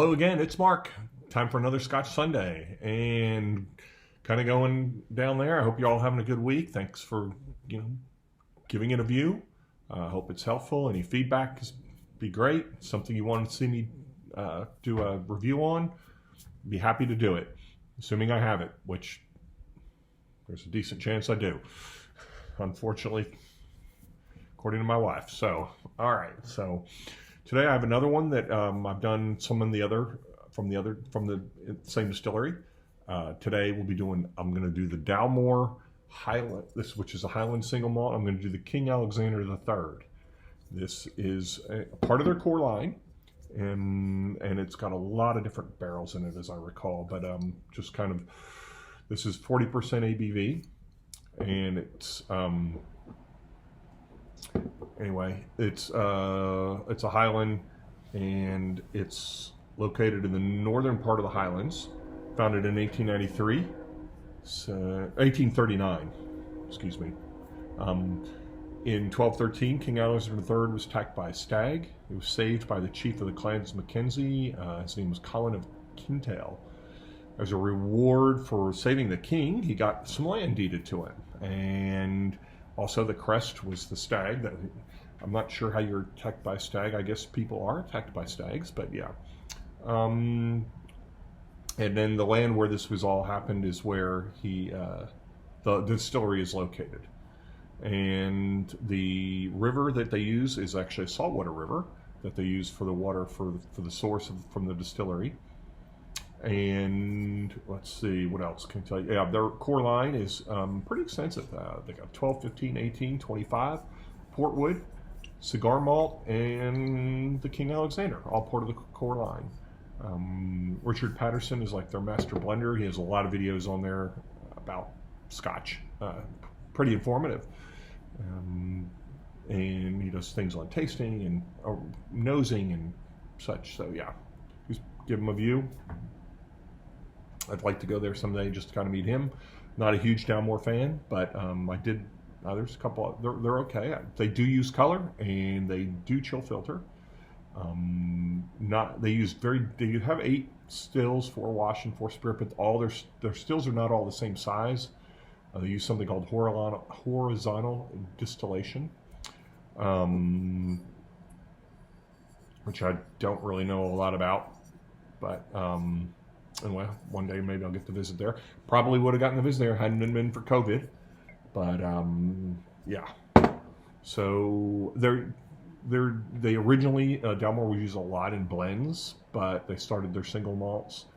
Hello again, it's Mark. Time for another Scotch Sunday, and kind of going down there. I hope you're all having a good week. Thanks for giving it a view. I hope it's helpful. Any feedback be great. Something you want to see me do a review on, be happy to do it, assuming I have it, which there's a decent chance I do. Unfortunately, according to my wife. So, all right. So today I have another one that I've done some in the other from the same distillery. Today I'm going to do the Dalmore Highland, which is a Highland single malt. I'm going to do the King Alexander III. This is a part of their core line, and it's got a lot of different barrels in it, as I recall. But just kind of, this is 40% ABV, and it's anyway, it's a Highland, and it's located in the northern part of the Highlands. Founded in 1893, 1839, excuse me. In 1213, King Alexander III was attacked by a stag. He was saved by the chief of the clans Mackenzie. His name was Colin of Kintail. As a reward for saving the king, he got some land deeded to him, and also the crest was the stag. I'm not sure how you're attacked by a stag. I guess people are attacked by stags, but yeah. And then the land where this was all happened is where the distillery is located. And the river that they use is actually a saltwater river that they use for the water for the source from the distillery. And let's see, what else can I tell you? Yeah, their core line is pretty extensive. They got 12, 15, 18, 25, Portwood, Cigar Malt, and the King Alexander, all part of the core line. Richard Patterson is like their master blender. He has a lot of videos on there about Scotch, pretty informative. And he does things on tasting and nosing and such. So yeah, just give him a view. I'd like to go there someday just to kind of meet him. Not a huge Dalmore fan, but I did. There's a couple. They're okay. They do use color and they do chill filter. They have 8 stills, 4 wash and 4 spirit, but all their stills are not all the same size. They use something called horizontal distillation, which I don't really know a lot about, but anyway, one day maybe I'll get to visit there. Probably would have gotten to visit there hadn't it been for COVID, but yeah. So they originally, Dalmore was used a lot in blends, but they started their single malts.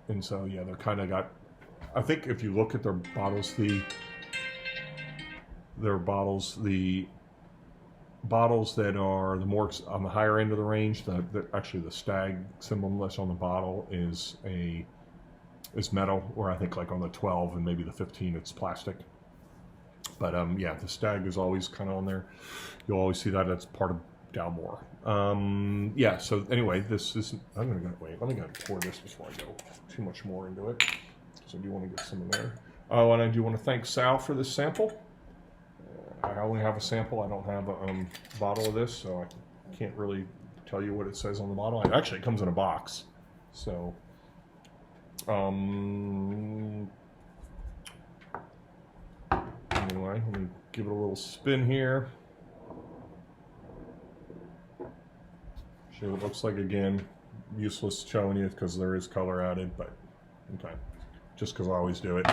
And so, yeah, they're kind of got, I think if you look at their bottles, the bottles that are the more on the higher end of the range, actually the stag symbol less on the bottle is metal, or I think like on the 12 and maybe the 15 it's plastic. But yeah, the stag is always kind of on there. You'll always see that as part of Dalmore. Yeah, so anyway, this is, let me go pour this before I go too much more into it. So I do want to get some in there. Oh, and I do want to thank Sal for this sample. I only have a sample. I don't have a bottle of this, so I can't really tell you what it says on the bottle. Actually, it comes in a box. So, anyway, let me give it a little spin here. Show what it looks like again. Useless showing you because there is color added, but okay. Just because I always do it.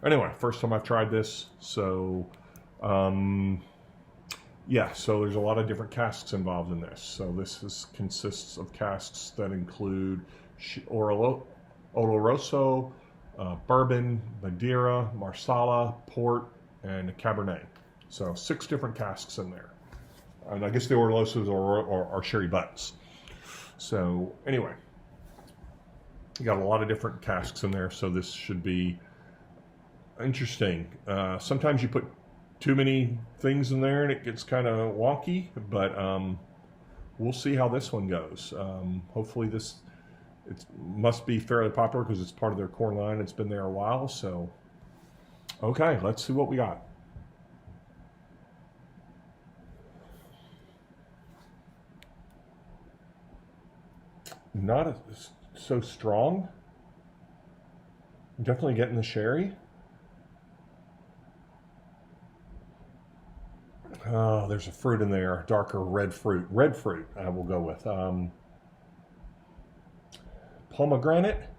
Anyway, first time I've tried this, so yeah, so there's a lot of different casks involved in this. So this consists of casks that include Oloroso, bourbon, Madeira, Marsala, port, and Cabernet. So 6 different casks in there. And I guess the Olorosos are sherry butts. So anyway, you got a lot of different casks in there, so this should be interesting. Sometimes you put too many things in there and it gets kind of wonky, but we'll see how this one goes. Hopefully it must be fairly popular because it's part of their core line. It's been there a while, so okay, let's see what we got. not so strong. Definitely getting the sherry. Oh, there's a fruit in there, darker red fruit. Red fruit, I will go with. Pomegranate.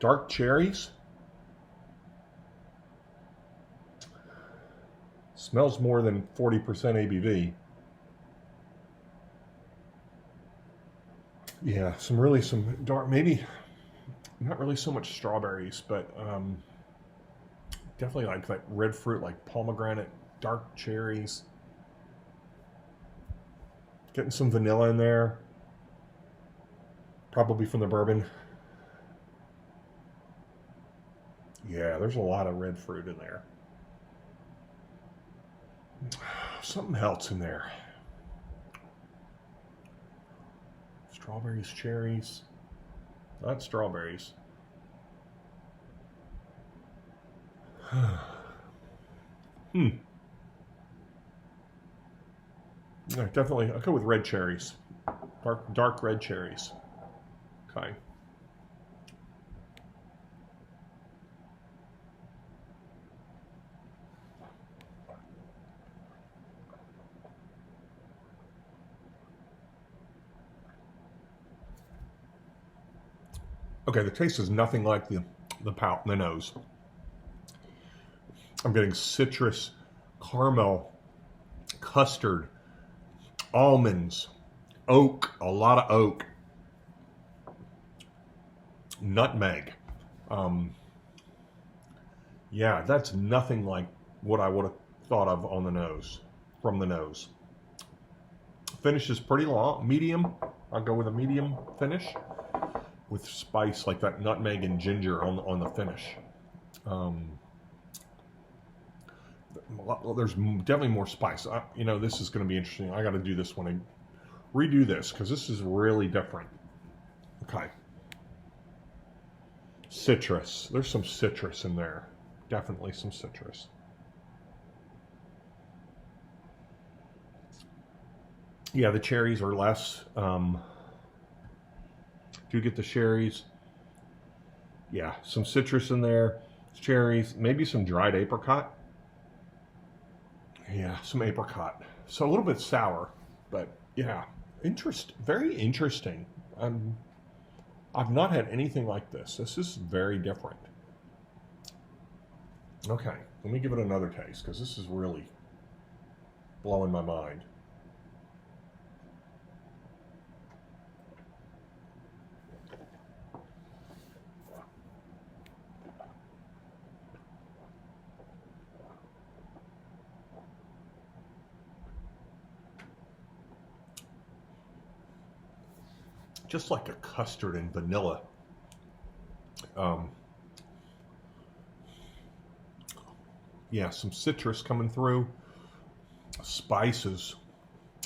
Dark cherries. Smells more than 40% ABV. Yeah, some dark, maybe not really so much strawberries, but definitely like that red fruit, like pomegranate, dark cherries. Getting some vanilla in there, probably from the bourbon. Yeah, there's a lot of red fruit in there. Something else in there. Strawberries, cherries. Not strawberries. Yeah, definitely. I'll go with red cherries. Dark red cherries. Okay. Okay, the taste is nothing like the nose. I'm getting citrus, caramel, custard, almonds, oak, a lot of oak, nutmeg. Yeah, that's nothing like what I would have thought of on the nose, from the nose. Finish is pretty long, medium. I'll go with a medium finish with spice like that nutmeg and ginger on the finish. There's definitely more spice. You know, this is going to be interesting. I got to do this when I redo this because this is really different. Okay. Citrus. There's some citrus in there. Definitely some citrus. Yeah, the cherries are less. Do get the cherries. Yeah, some citrus in there. Cherries. Maybe some dried apricot. Yeah, some apricot. So a little bit sour, but yeah, very interesting. I've not had anything like this. This is very different. Okay, let me give it another taste because this is really blowing my mind. Just like a custard and vanilla. Yeah, some citrus coming through, spices,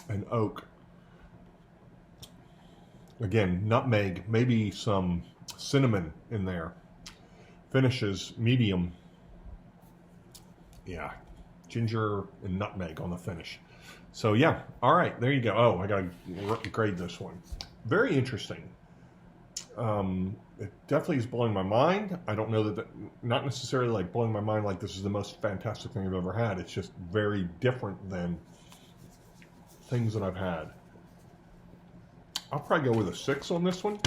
and oak. Again, nutmeg, maybe some cinnamon in there. Finishes medium. Yeah, ginger and nutmeg on the finish. So yeah, all right, there you go. Oh, I gotta grade this one. Very interesting. It definitely is blowing my mind. I don't know that, not necessarily like blowing my mind like this is the most fantastic thing I've ever had. It's just very different than things that I've had. I'll probably go with a 6 on this one.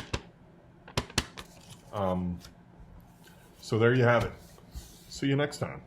So there you have it. See you next time.